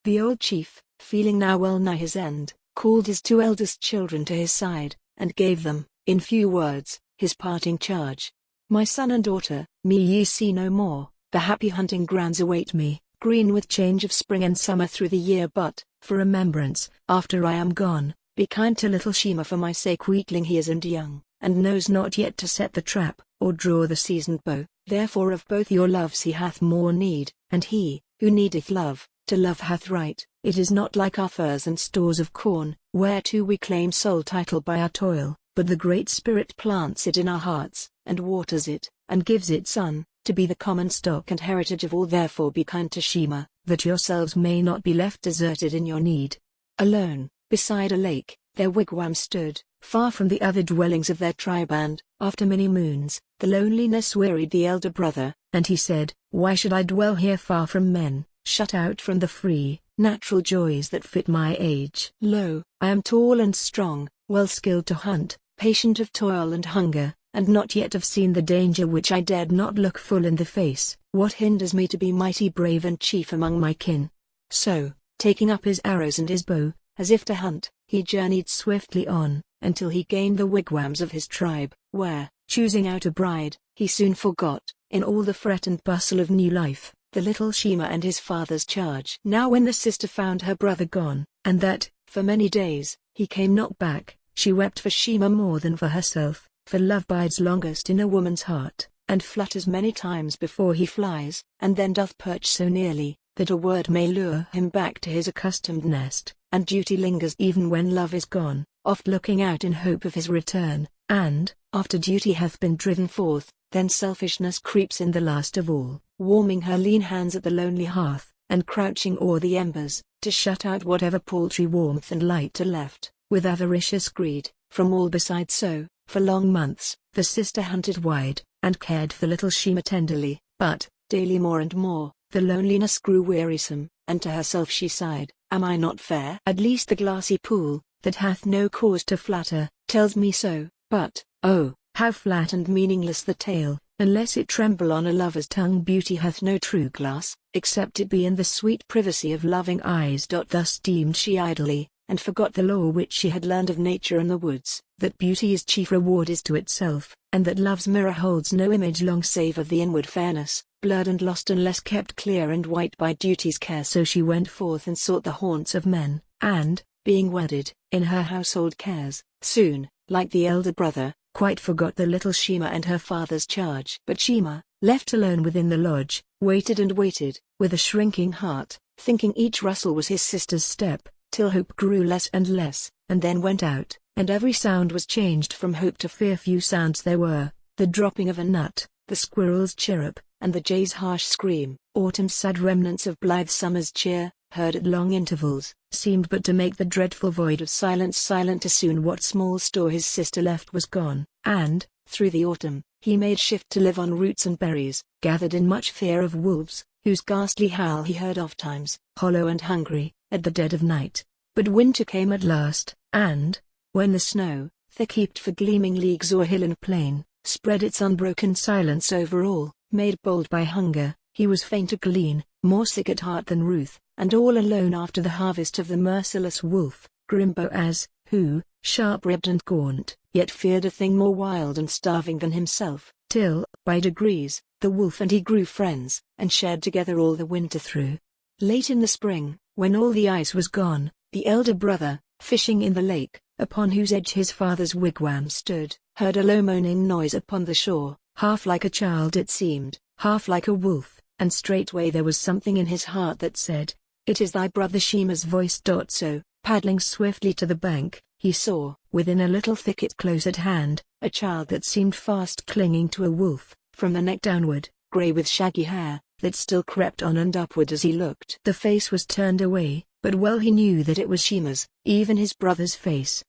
The old chief, feeling now well nigh his end, called his 2 eldest children to his side, and gave them, in few words, his parting charge. My son and daughter, me ye see no more, the happy hunting grounds await me, green with change of spring and summer through the year, but, for remembrance, after I am gone, be kind to little Shima, for my sake weakling he is and young, and knows not yet to set the trap, or draw the seasoned bow, therefore of both your loves he hath more need, and he, who needeth love, to love hath right. It is not like our furs and stores of corn, whereto we claim sole title by our toil, but the Great Spirit plants it in our hearts, and waters it, and gives it sun, to be the common stock and heritage of all. Therefore be kind to Shima, that yourselves may not be left deserted in your need. Alone, beside a lake, their wigwam stood, far from the other dwellings of their tribe, and, after many moons, the loneliness wearied the elder brother, and he said, Why should I dwell here far from men, shut out from the free, natural joys that fit my age? Lo, I am tall and strong, well skilled to hunt, patient of toil and hunger, and not yet have seen the danger which I dared not look full in the face. What hinders me to be mighty brave and chief among my kin? So, taking up his arrows and his bow, as if to hunt, he journeyed swiftly on, until he gained the wigwams of his tribe, where, choosing out a bride, he soon forgot, in all the fret and bustle of new life, the little Shima and his father's charge. Now when the sister found her brother gone, and that, for many days, he came not back, she wept for Shima more than for herself, for love bides longest in a woman's heart, and flutters many times before he flies, and then doth perch so nearly, that a word may lure him back to his accustomed nest, and duty lingers even when love is gone, oft looking out in hope of his return, and, after duty hath been driven forth, then selfishness creeps in the last of all, warming her lean hands at the lonely hearth, and crouching o'er the embers, to shut out whatever paltry warmth and light are left, with avaricious greed, from all beside. So, for long months, the sister hunted wide, and cared for little Shima tenderly, but, daily more and more, the loneliness grew wearisome, and to herself she sighed, Am I not fair? At least the glassy pool, that hath no cause to flatter, tells me so, but, oh, how flat and meaningless the tale, unless it tremble on a lover's tongue. Beauty hath no true glass, except it be in the sweet privacy of loving eyes. Thus deemed she idly, and forgot the law which she had learned of nature and the woods, that beauty's chief reward is to itself, and that love's mirror holds no image long save of the inward fairness, blurred and lost unless kept clear and white by duty's care. So she went forth and sought the haunts of men, and, being wedded, in her household cares, soon, like the elder brother, quite forgot the little Shima and her father's charge. But Shima, left alone within the lodge, waited and waited, with a shrinking heart, thinking each rustle was his sister's step, till hope grew less and less, and then went out, and every sound was changed from hope to fear. Few sounds there were, the dropping of a nut, the squirrel's chirrup, and the jay's harsh scream, autumn's sad remnants of blithe summer's cheer, heard at long intervals, seemed but to make the dreadful void of silence silenter. Soon what small store his sister left was gone, and, through the autumn, he made shift to live on roots and berries, gathered in much fear of wolves, whose ghastly howl he heard ofttimes, hollow and hungry, at the dead of night. But winter came at last, and, when the snow, thick heaped for gleaming leagues o'er hill and plain, spread its unbroken silence over all, made bold by hunger, he was fain to glean, more sick at heart than ruth, and all alone after the harvest of the merciless wolf, grim Boaz, who, sharp-ribbed and gaunt, yet feared a thing more wild and starving than himself, till, by degrees, the wolf and he grew friends, and shared together all the winter through. Late in the spring, when all the ice was gone, the elder brother, fishing in the lake, upon whose edge his father's wigwam stood, heard a low moaning noise upon the shore, half like a child it seemed, half like a wolf, and straightway there was something in his heart that said, It is thy brother Shima's voice. So, paddling swiftly to the bank, he saw, within a little thicket close at hand, a child that seemed fast clinging to a wolf, from the neck downward, grey with shaggy hair, that still crept on and upward as he looked. The face was turned away, but well he knew that it was Shima's, even his brother's face.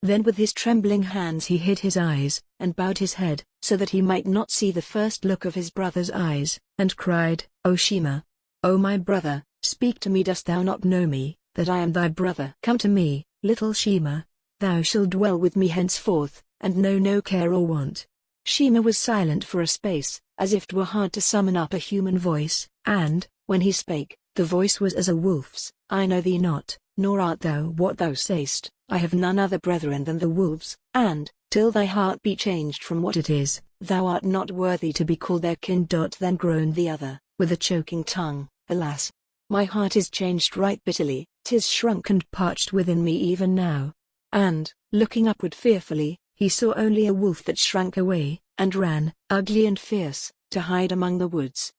Then with his trembling hands he hid his eyes, and bowed his head, so that he might not see the first look of his brother's eyes, and cried, O Shima! O my brother, speak to me. Dost thou not know me, that I am thy brother? Come to me, little Shima. Thou shalt dwell with me henceforth, and know no care or want. Shima was silent for a space, as if 'twere hard to summon up a human voice, and, when he spake, The voice was as a wolf's. I know thee not, nor art thou what thou say'st. I have none other brethren than the wolves, and, till thy heart be changed from what it is, thou art not worthy to be called their kin. Then groaned the other, with a choking tongue, Alas! My heart is changed right bitterly, 'tis shrunk and parched within me even now. And, looking upward fearfully, he saw only a wolf that shrank away, and ran, ugly and fierce, to hide among the woods.